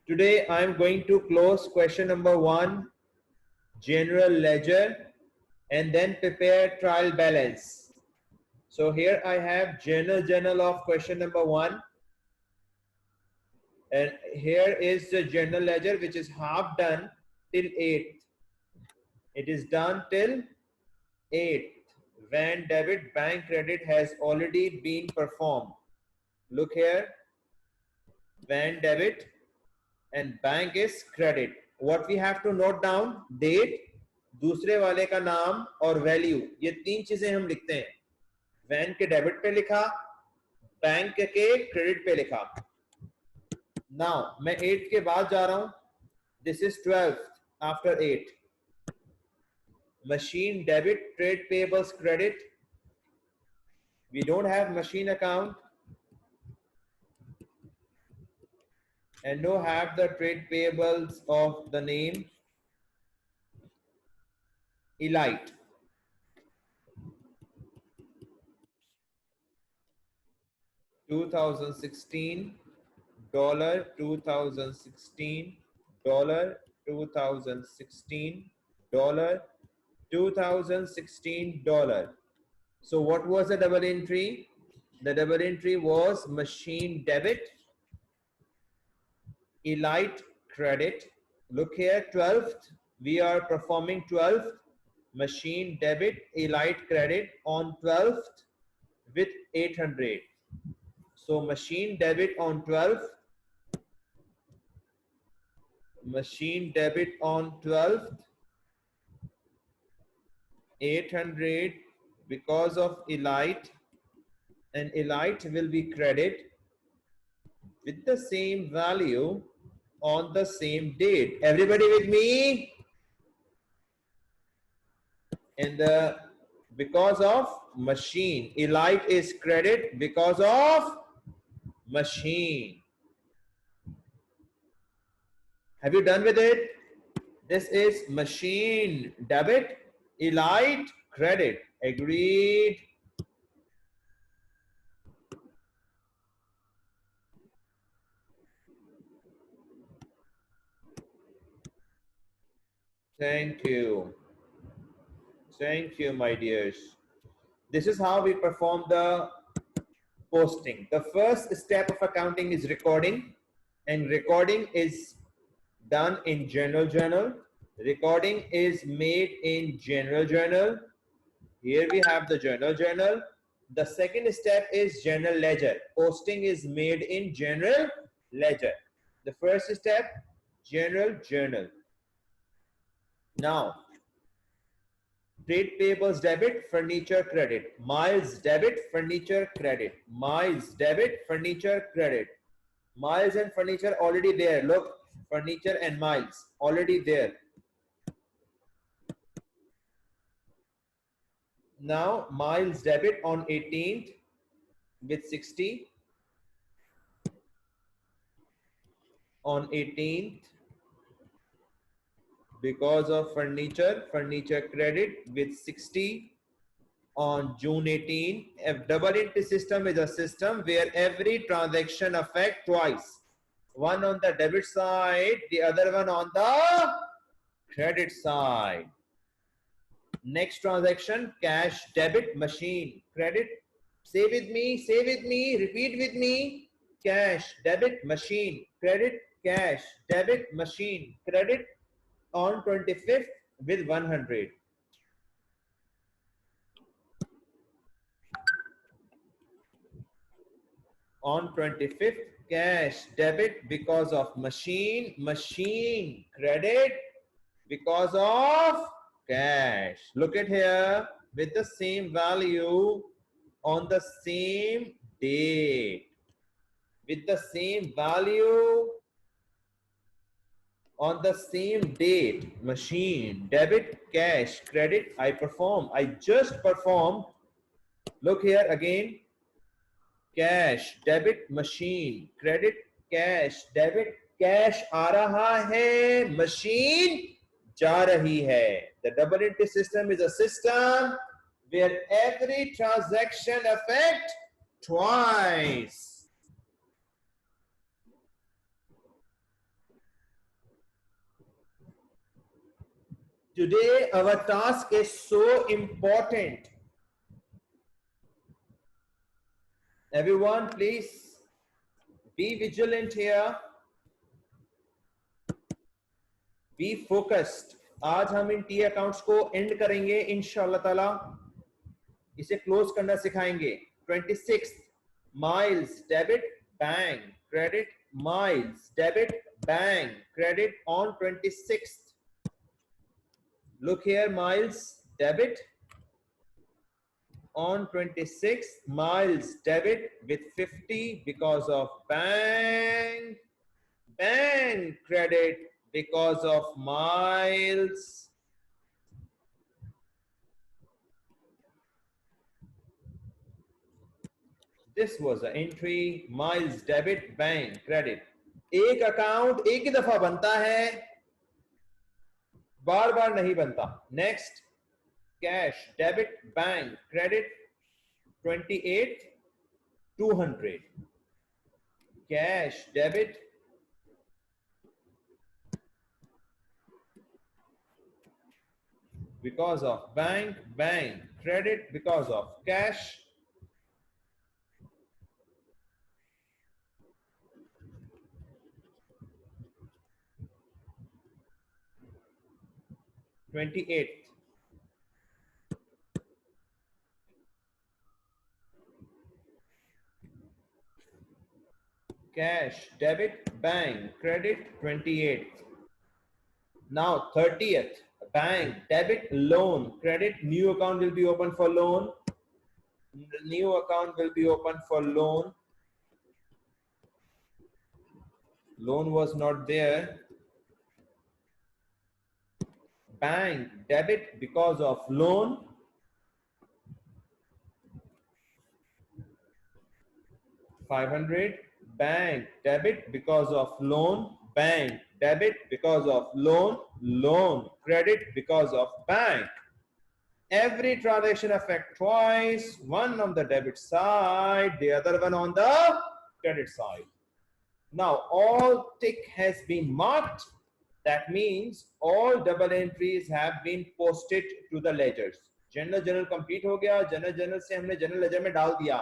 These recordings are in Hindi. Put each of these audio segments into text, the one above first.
Today I am going to close question number 1, general ledger, and then prepare trial balance. So here I have journal of question number 1, and here is the general ledger which is half done till 8th. It is done till 8th. When debit bank credit has already been performed. Look here, when debit and bank is credit. What we have to note down, date, दूसरे वाले का नाम और वैल्यू, ये तीन चीजें हम लिखते हैं. वैन के डेबिट पे लिखा, बैंक के क्रेडिट पे लिखा. नाउ मैं 8 के बाद जा रहा हूं. This is 12th after 8. Machine debit, trade payables credit. We don't have machine account and no have the trade payables of the name Elite. $2016, $2016, $2016, $2016. So what was the double entry? The double entry was machine debit, Elite credit. Look here, 12th. We are performing 12th. Machine debit, Elite credit on 12th with 800. So machine debit on 12th. Machine debit on 12th. 800 because of Elite, and Elite will be credit with the same value on the same date. Everybody with me? And because of machine, Elite is credit because of machine. Have you done with it? This is machine debit, Elite credit. Agreed. Thank you. Thank you, my dears. This is how we perform the posting. The first step of accounting is recording, and recording is done in general journal. Recording is made in general journal. Here we have the journal. The second step is general ledger. Posting is made in general ledger. The first step, general journal. Now, trade payables debit, furniture credit. Miles debit, furniture credit. Miles debit, furniture credit. Miles and furniture already there. Look, furniture and miles already there. Now miles debit on 18th with 60. On 18th because of furniture credit with 60. On June 18, a double entry system is a system where every transaction affects twice. One on the debit side, the other one on the credit side. Next transaction, cash debit, machine credit. Say with me, repeat with me. Cash debit, machine credit, cash debit, machine credit on 25th with 100. On 25th, cash debit because of machine credit because of cash. Look at here, with the same value on the same date, with the same value on the same date. Machine debit, cash credit. I just performed. Look here again, cash debit, machine credit, cash debit. Cash आ रहा है, मशीन जा रही है. The double entry system is a system where every transaction affects twice. Today our task is so important. Everyone, please be vigilant here. Be focused. आज हम इन टी अकाउंट्स को एंड करेंगे इंशाल्लाह ताला, इसे क्लोज करना सिखाएंगे. 26 miles debit bang credit, miles debit bang credit on 26th. Look here, miles debit on 26th, miles debit with 50 because of bang credit because of miles. This was the entry, miles debit bang credit. एक अकाउंट एक ही दफा बनता है, बार बार नहीं बनता. Next, cash debit bank credit 28 200. Cash debit because of bank credit because of cash. $28. Cash debit bank credit 28. Now 30th, bank debit loan credit, new account will be open for loan, new account will be open for loan. Loan was not there. Bank debit because of loan. $500. Bank debit because of loan. Bank debit because of loan. Loan credit because of bank. Every transaction affect twice, one on the debit side, the other one on the credit side. Now all tick has been marked. That means all double entries have been posted to the ledgers. General complete हो गया. जनरल से हमने जनरल लेजर में डाल दिया.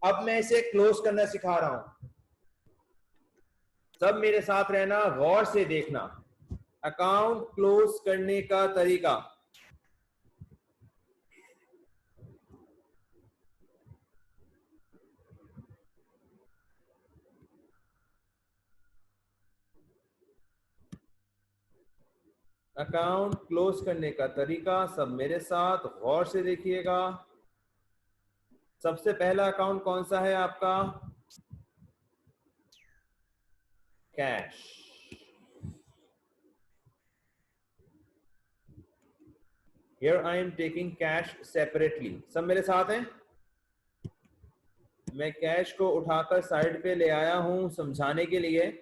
अब मैं इसे क्लोज करना सिखा रहा हूं. सब मेरे साथ रहना, गौर से देखना. अकाउंट क्लोज करने का तरीका. अकाउंट क्लोज करने का तरीका सब मेरे साथ गौर से देखिएगा. सबसे पहला अकाउंट कौन सा है आपका? Cash. Here I am taking cash separately. सब मेरे साथ हैं? मैं कैश को उठाकर साइड पे ले आया हूं समझाने के लिए.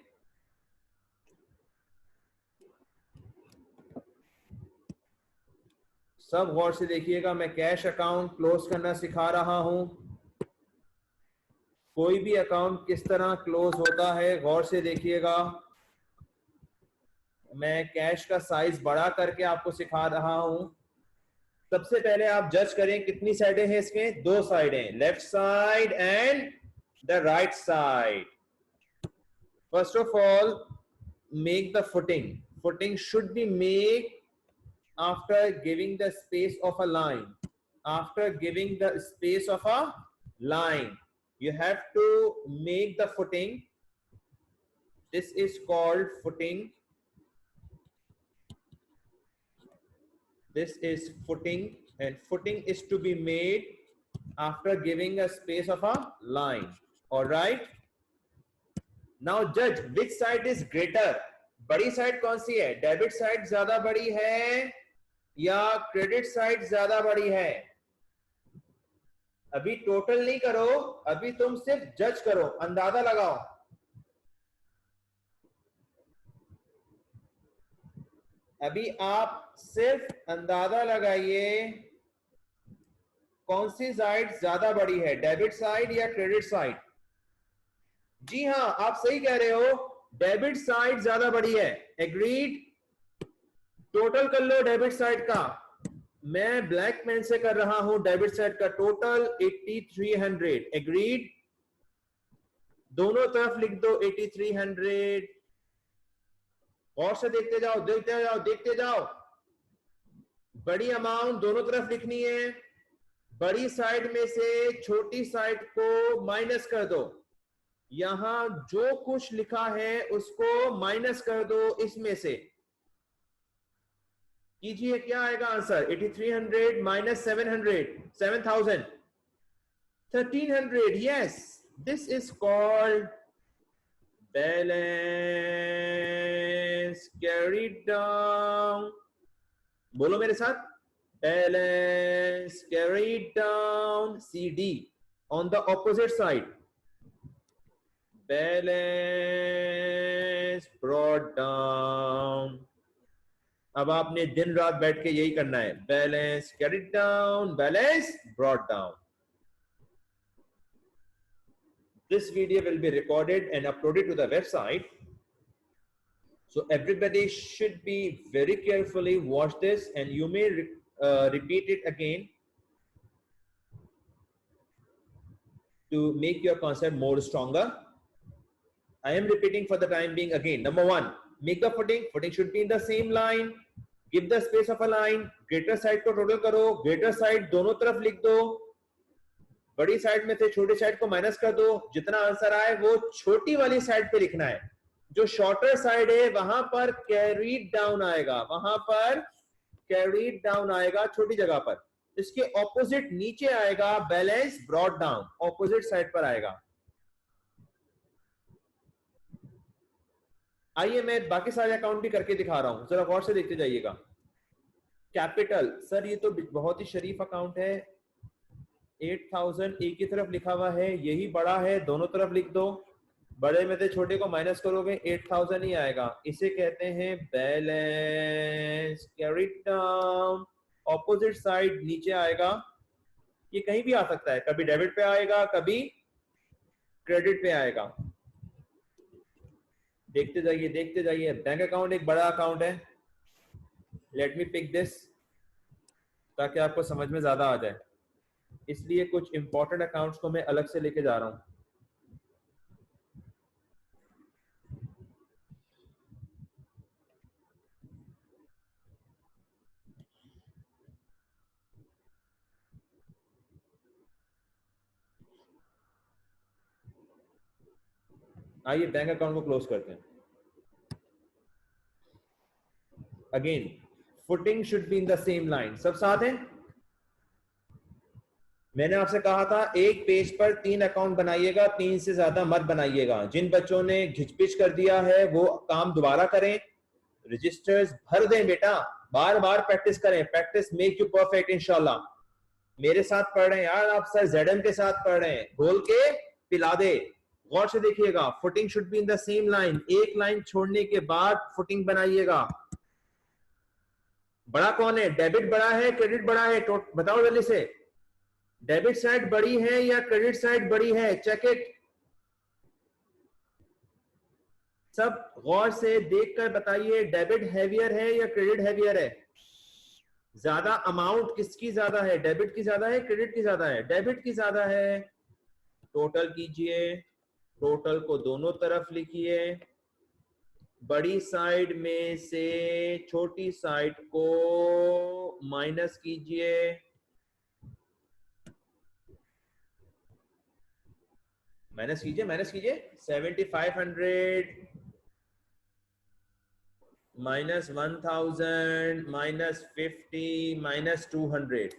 सब गौर से देखिएगा. मैं कैश अकाउंट क्लोज करना सिखा रहा हूं. कोई भी अकाउंट किस तरह क्लोज होता है गौर से देखिएगा. मैं कैश का साइज बड़ा करके आपको सिखा रहा हूं. सबसे पहले आप जज करें कितनी साइडें हैं इसमें. 2 साइडें, left side and the right side. First of all make the footing. Footing should be made after giving the space of a line. After giving the space of a line, you have to make the footing. This is called footing. This is footing, and footing is to be made after giving a space of a line. All right. Now judge which side is greater. बड़ी साइड कौन सी है? डेबिट साइड ज्यादा बड़ी है या क्रेडिट साइड ज्यादा बड़ी है? अभी टोटल नहीं करो, अभी तुम सिर्फ जज करो, अंदाजा लगाओ. अभी आप सिर्फ अंदाजा लगाइए कौन सी साइड ज्यादा बड़ी है, डेबिट साइड या क्रेडिट साइड? जी हां, आप सही कह रहे हो, डेबिट साइड ज्यादा बड़ी है. एग्रीड? टोटल कर लो डेबिट साइड का, मैं ब्लैक पेन से कर रहा हूं डेबिट साइड का टोटल 8300। एग्रीड? दोनों तरफ लिख दो 8300। और से देखते जाओ देखते जाओ देखते जाओ। बड़ी अमाउंट दोनों तरफ लिखनी है, बड़ी साइड में से छोटी साइड को माइनस कर दो। यहां जो कुछ लिखा है उसको माइनस कर दो इसमें से। कीजिए क्या आएगा answer? 8300 minus 700, 7000, 1300। Yes, this is called balance carried down. बोलो मेरे साथ, balance carried down, CD on the opposite side, balance brought down। अब आपने दिन रात बैठ के यही करना है, balance carried down, balance brought down। This video will be recorded and uploaded to the website, so everybody should be very carefully watch this, and you may repeat it again to make your concept more stronger. I am repeating for the time being again. Number one, make the footing. Footing should be in the same line. Give the space of a line. Greater side को total करो. Greater side दोनों तरफ लिख दो. बड़ी साइड में से छोटी साइड को माइनस कर दो. जितना आंसर आए वो छोटी वाली साइड पे लिखना है. जो शॉर्टर साइड है वहां पर कैरीड डाउन आएगा, वहां पर कैरीड डाउन आएगा छोटी जगह पर. इसके ऑपोजिट नीचे आएगा balance brought down, opposite side पर आएगा. आइए मैं बाकी सारे अकाउंट भी करके दिखा रहा हूं, जरा गौर से देखते जाइएगा. कैपिटल, सर ये तो बहुत ही शरीफ अकाउंट है. 8000 एक ही तरफ लिखा हुआ है, यही बड़ा है, दोनों तरफ लिख दो. बड़े में से छोटे को माइनस करोगे 8000 ही आएगा. इसे कहते हैं balance carried down. Opposite side नीचे आएगा. ये कहीं भी आ सकता है, कभी डेबिट पे आएगा, कभी क्रेडिट पे आएगा. देखते जाइए देखते जाइए. बैंक अकाउंट एक बड़ा अकाउंट है. लेट मी पिक दिस ताकि आपको समझ में ज्यादा आ जाए, इसलिए कुछ इंपॉर्टेंट अकाउंट्स को मैं अलग से लेके जा रहा हूं. आइए बैंक अकाउंट को क्लोज करते हैं. Again footing should be in the same line. सब साथ हैं? मैंने आपसे कहा था एक पेज पर 3 अकाउंट बनाइएगा, 3 से ज्यादा मत बनाइएगा. जिन बच्चों ने घिचपिच कर दिया है वो काम दोबारा करें, रजिस्टर्स भर दें बेटा, बार बार प्रैक्टिस करें. प्रैक्टिस मेक यू परफेक्ट इंशाल्लाह. मेरे साथ पढ़ रहे हैं यार आप, सर ZM के साथ पढ़ रहे हैं, घोल के पिला दे. गौर से देखिएगा. Footing should be in the same line. एक लाइन छोड़ने के बाद फुटिंग बनाइएगा. बड़ा कौन है? डेबिट बड़ा है, क्रेडिट बड़ा है? बताओ जल्दी से. डेबिट साइड बड़ी है या क्रेडिट साइड बड़ी है? Check it. सब गौर से देखकर बताइए, डेबिट हैवियर है या क्रेडिट हैवियर है? ज्यादा अमाउंट किसकी ज्यादा है? डेबिट की ज्यादा है, क्रेडिट की ज्यादा है? डेबिट की ज्यादा है. टोटल कीजिए, टोटल को दोनों तरफ लिखिए. बड़ी साइड में से छोटी साइड को माइनस कीजिए. माइनस कीजिए, माइनस कीजिए. 7500 माइनस 1000 माइनस 50 माइनस 200.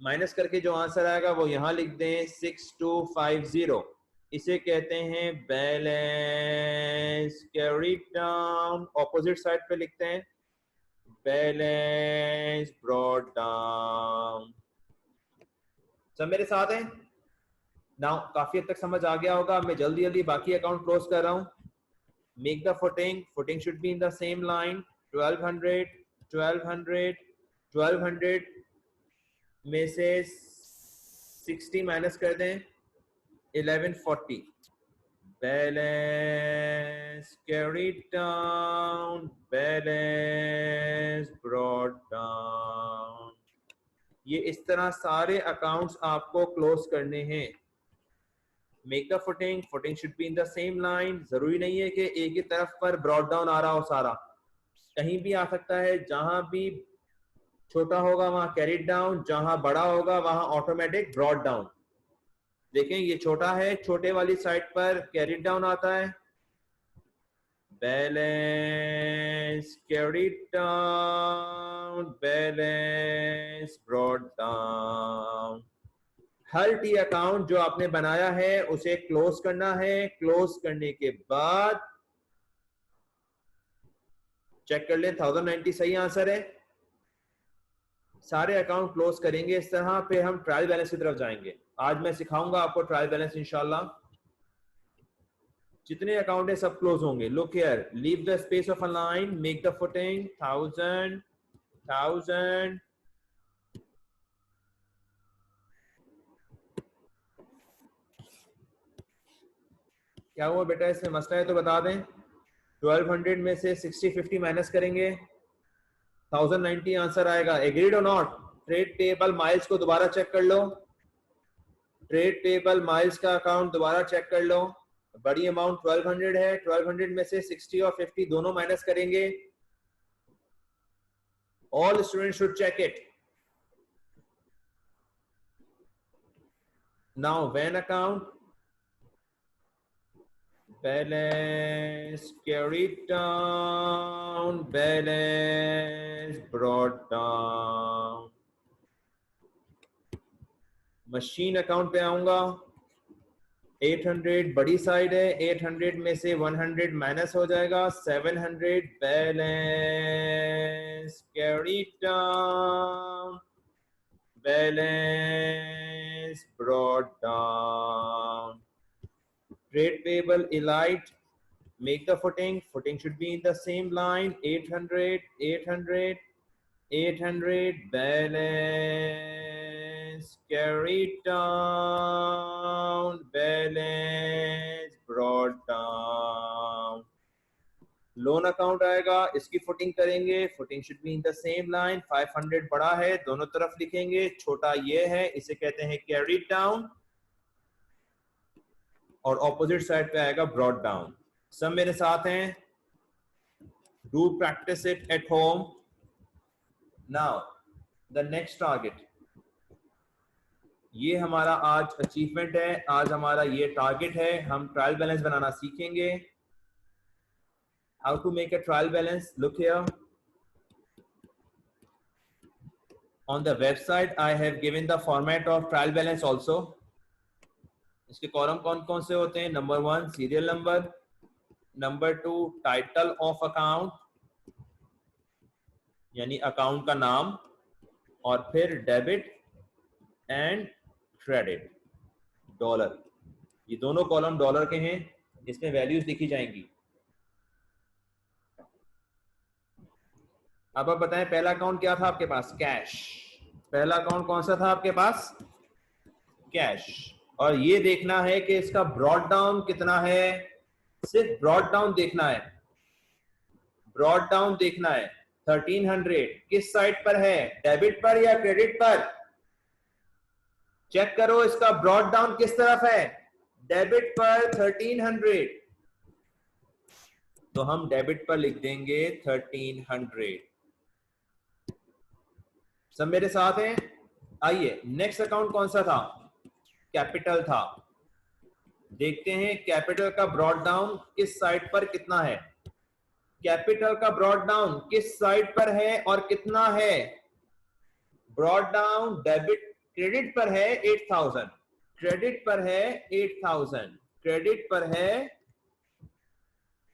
माइनस करके जो आंसर आएगा वो यहां लिख दें, 6250. इसे कहते हैं balance carried down. Opposite side पे लिखते हैं बैलेंस ब्रॉट डाउन. सब मेरे साथ हैं नाउ? काफी हद तक समझ आ गया होगा. मैं जल्दी जल्दी बाकी अकाउंट क्लोज कर रहा हूं. Make the footing. Footing should be in the same line. 1200, 1200, 1200 में से 60 माइनस कर दें, 1140. Balance carried down, balance brought down. ये इस तरह सारे अकाउंट्स आपको क्लोज करने हैं. Make the footing, footing should be in the same line. जरूरी नहीं है कि एक ही तरफ पर ब्रॉड डाउन आ रहा हो सारा, कहीं भी आ सकता है. जहां भी छोटा होगा वहां कैरिड डाउन, जहां बड़ा होगा वहां ऑटोमेटिक ब्रॉड डाउन. देखें ये छोटा है, छोटे वाली साइड पर कैरिड डाउन आता है. Balance carried down, balance brought down. हर टी अकाउंट जो आपने बनाया है उसे क्लोज करना है. क्लोज करने के बाद चेक कर ले 1090 सही आंसर है. सारे अकाउंट क्लोज करेंगे इस तरह, फिर हम ट्रायल बैलेंस की तरफ जाएंगे. आज मैं सिखाऊंगा आपको ट्रायल बैलेंस इंशाल्लाह. जितने अकाउंट है सब क्लोज होंगे. Look here, leave the space of a line, make the footing 1000 1000. क्या हुआ बेटा, इसमें मसला है तो बता दें. 1200 में से 60-50 माइनस करेंगे, 1090 आंसर आएगा. एग्रीड और नॉट? ट्रेड पेएबल माइल्स को दोबारा चेक कर लो. ट्रेड पेएबल माइल्स का अकाउंट दोबारा चेक कर लो. बड़ी अमाउंट 1200 है. 1200 में से 60 और 50 दोनों माइनस करेंगे. All students should check it. Now when account balance carried down, balance brought down. Machine account पे आऊंगा. 800 बड़ी साइड है, 800 में से 100 माइनस हो जाएगा. 700 balance carried down, balance brought down. Trade payable elite, make the footing. Footing should be in the same line. 800 800 800 balance carried down, balance brought down. Loan account आएगा, इसकी फुटिंग करेंगे. Footing should be in the same line. 500 बड़ा है, दोनों तरफ लिखेंगे. छोटा ये है, इसे कहते हैं कैरिड डाउन, और ऑपोजिट साइड पे आएगा ब्रॉड डाउन. सब मेरे साथ हैं. Do practice it at home. Now the next target, ये हमारा आज अचीवमेंट है. आज हमारा ये टारगेट है. हम ट्रायल बैलेंस बनाना सीखेंगे. How to make a trial balance. Look here, on the website I have given the format of trial balance also. इसके कॉलम कौन कौन से होते हैं? Number 1 serial number, number 2 title of account यानी अकाउंट का नाम, और फिर डेबिट एंड क्रेडिट डॉलर. ये दोनों कॉलम डॉलर के हैं, इसमें वैल्यूज लिखी जाएंगी. अब आप बताएं पहला अकाउंट क्या था आपके पास? कैश. पहला अकाउंट कौन सा था आपके पास? कैश. और ये देखना है कि इसका ब्रॉड डाउन कितना है. सिर्फ ब्रॉड डाउन देखना है. ब्रॉड डाउन देखना है. 1300 किस साइड पर है? डेबिट पर या क्रेडिट पर? चेक करो इसका ब्रॉड डाउन किस तरफ है. डेबिट पर 1300, तो हम डेबिट पर लिख देंगे 1300. सब मेरे साथ हैं? आइए नेक्स्ट अकाउंट कौन सा था? कैपिटल था. देखते हैं कैपिटल का ब्रॉड डाउन किस साइड पर कितना है. कैपिटल का ब्रॉड डाउन किस साइड पर है और कितना है? ब्रॉड डाउन डेबिट क्रेडिट पर है 8000, क्रेडिट पर है 8000, क्रेडिट पर है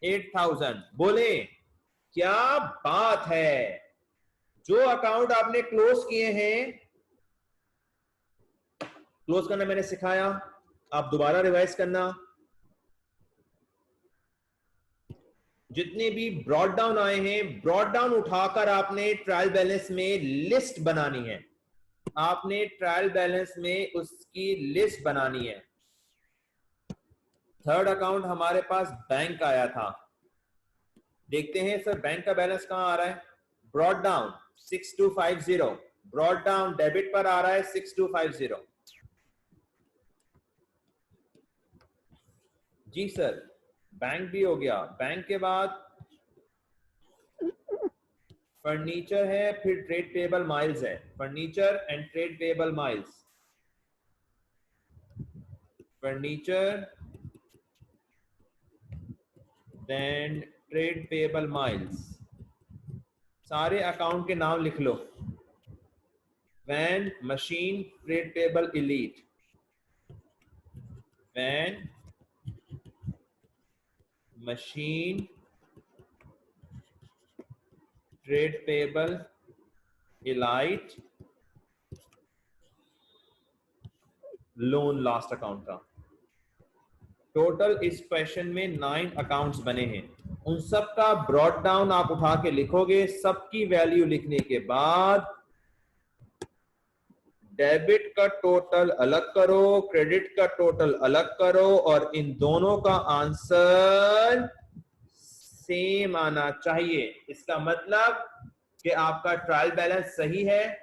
8000. बोले क्या बात है. जो अकाउंट आपने क्लोज किए हैं, क्लोज करना मैंने सिखाया, आप दोबारा रिवाइज करना. जितने भी ब्रॉड डाउन आए हैं, ब्रॉड डाउन उठाकर आपने ट्रायल बैलेंस में लिस्ट बनानी है. आपने ट्रायल बैलेंस में उसकी लिस्ट बनानी है. थर्ड अकाउंट हमारे पास बैंक आया था. देखते हैं सर बैंक का बैलेंस कहां आ रहा है। Brought down 6250, brought down debit पर आ रहा है 6250। जी सर, बैंक भी हो गया। बैंक के बाद फर्नीचर है, फिर ट्रेड पेबल माइल्स है। Furniture and trade payable miles, furniture then trade payable miles. सारे अकाउंट के नाम लिख लो। Van, machine, trade payable elite, van, machine, trade payable elite, loan last account का। टोटल इस क्वेश्चन में 9 अकाउंट्स बने हैं। उन सब का ब्रॉड डाउन आप उठा के लिखोगे। सबकी वैल्यू लिखने के बाद डेबिट का टोटल अलग करो, क्रेडिट का टोटल अलग करो, और इन दोनों का आंसर सेम आना चाहिए। इसका मतलब कि आपका ट्रायल बैलेंस सही है।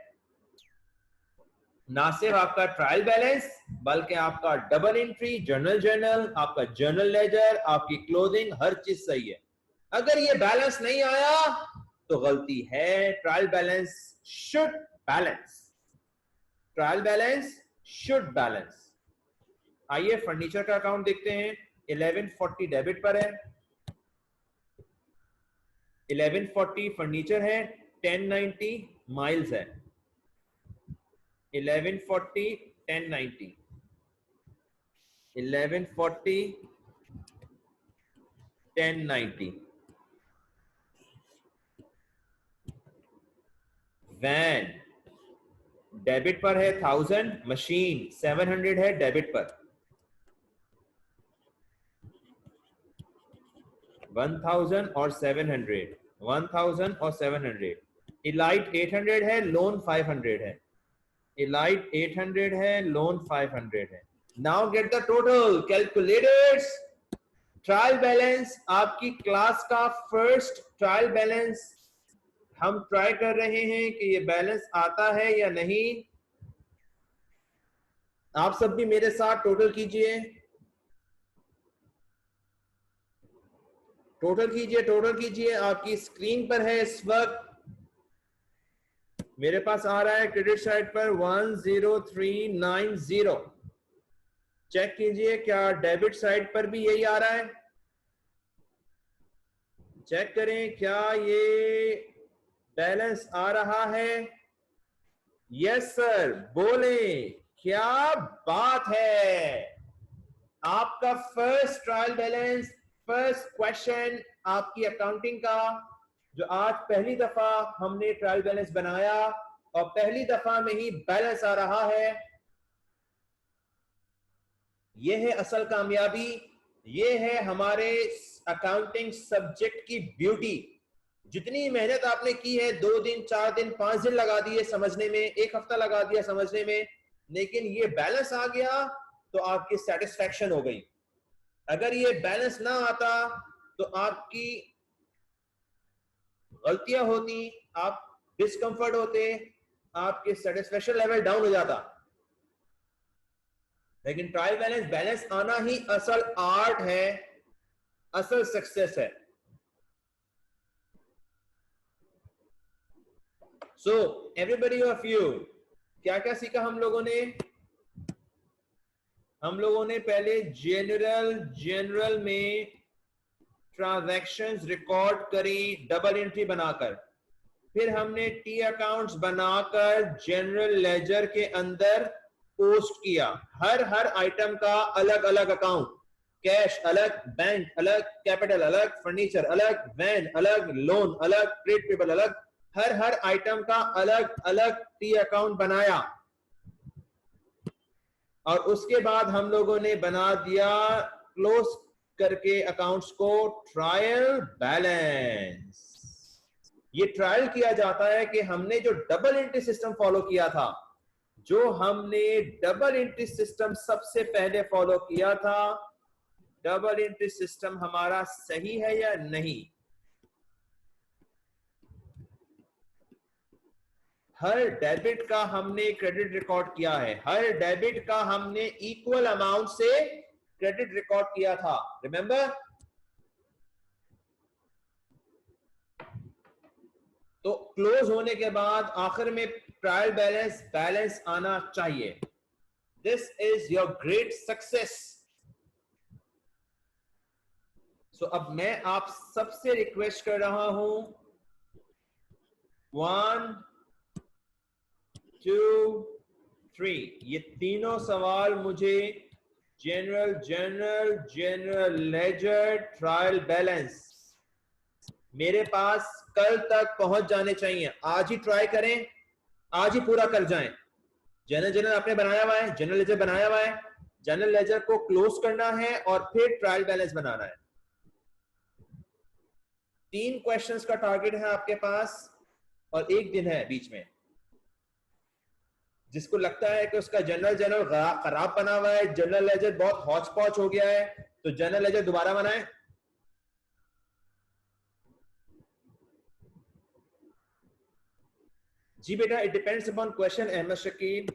ना सिर्फ आपका ट्रायल बैलेंस, बल्कि आपका डबल एंट्री, जर्नल, आपका जर्नल लेजर, आपकी क्लोजिंग, हर चीज सही है। अगर ये बैलेंस नहीं आया तो गलती है। Trial balance should balance, trial balance should balance. आइए फर्नीचर का अकाउंट देखते हैं। 1140 डेबिट पर है, 1140 फर्नीचर है, 1090 माइल्स है। 1140 1090, 1140 1090। वैन डेबिट पर है 1000, मशीन 700 है डेबिट पर, 1000 और 700, 1000 और 700। इलाइट 800 है, लोन 500 है। इलाइट 800 है, लोन 500 है। Now get the total calculators. Trial balance, आपकी क्लास का फर्स्ट ट्रायल बैलेंस। हम ट्राई कर रहे हैं कि ये बैलेंस आता है या नहीं। आप सब भी मेरे साथ टोटल कीजिए, टोटल कीजिए, टोटल कीजिए। आपकी स्क्रीन पर है इस वक्त, मेरे पास आ रहा है क्रेडिट साइड पर 10390। चेक कीजिए क्या डेबिट साइड पर भी यही आ रहा है। चेक करें क्या ये बैलेंस आ रहा है। यस सर, बोले क्या बात है। आपका first trial balance, first question आपकी अकाउंटिंग का, जो आज पहली दफा हमने ट्रायल बैलेंस बनाया और पहली दफा में ही बैलेंस आ रहा है। यह है असल कामयाबी, यह है हमारे अकाउंटिंग सब्जेक्ट की ब्यूटी। जितनी मेहनत आपने की है, 2 दिन 4 दिन 5 दिन लगा दिए समझने में, 1 हफ्ता लगा दिया समझने में, लेकिन ये बैलेंस आ गया तो आपकी सेटिस्फैक्शन हो गई। अगर ये बैलेंस ना आता तो आपकी गलतियां होती, आप डिस्कंफर्ट होते, आपके सेटिस्फैक्शन लेवल डाउन हो जाता। लेकिन ट्रायल बैलेंस, बैलेंस आना ही असल आर्ट है, असल सक्सेस है। सो एवरीबॉडी ऑफ यू, क्या क्या सीखा हम लोगों ने। हम लोगों ने पहले जनरल में ट्रांजैक्शंस रिकॉर्ड करी डबल एंट्री बनाकर, फिर हमने टी अकाउंट्स बनाकर जनरल लेजर के अंदर पोस्ट किया। हर आइटम का अलग अलग अकाउंट, कैश अलग, बैंक अलग, कैपिटल अलग, फर्नीचर अलग, वैन अलग, लोन अलग, ट्रेड पेबल अलग, हर आइटम का अलग अलग टी अकाउंट बनाया। और उसके बाद हम लोगों ने बना दिया क्लोज करके अकाउंट्स को ट्रायल बैलेंस। ये ट्रायल किया जाता है कि हमने जो डबल एंट्री सिस्टम फॉलो किया था, जो हमने डबल एंट्री सिस्टम सबसे पहले फॉलो किया था, डबल एंट्री सिस्टम हमारा सही है या नहीं। हर डेबिट का हमने क्रेडिट रिकॉर्ड किया है, हर डेबिट का हमने इक्वल अमाउंट से क्रेडिट रिकॉर्ड किया था, रिमेंबर। तो क्लोज होने के बाद आखिर में ट्रायल बैलेंस आना चाहिए। This is your great success. So अब मैं आप सबसे रिक्वेस्ट कर रहा हूं, 1 2 3, ये तीनों सवाल मुझे जनरल लेजर, ट्रायल बैलेंस मेरे पास कल तक पहुंच जाने चाहिए। आज ही ट्राई करें, आज ही पूरा कर जाएं। जनरल आपने बनाया हुआ है, जनरल लेजर बनाया हुआ है, जनरल लेजर को क्लोज करना है और फिर ट्रायल बैलेंस बनाना है। 3 क्वेश्चंस का टारगेट है आपके पास और 1 दिन है बीच में। जिसको लगता है कि उसका जनरल खराब बना हुआ है, जनरल लेजर बहुत हौच पौच हो गया है, तो जनरल लेजर दोबारा बनाए। जी बेटा, it depends upon question Ahmad Shakeel.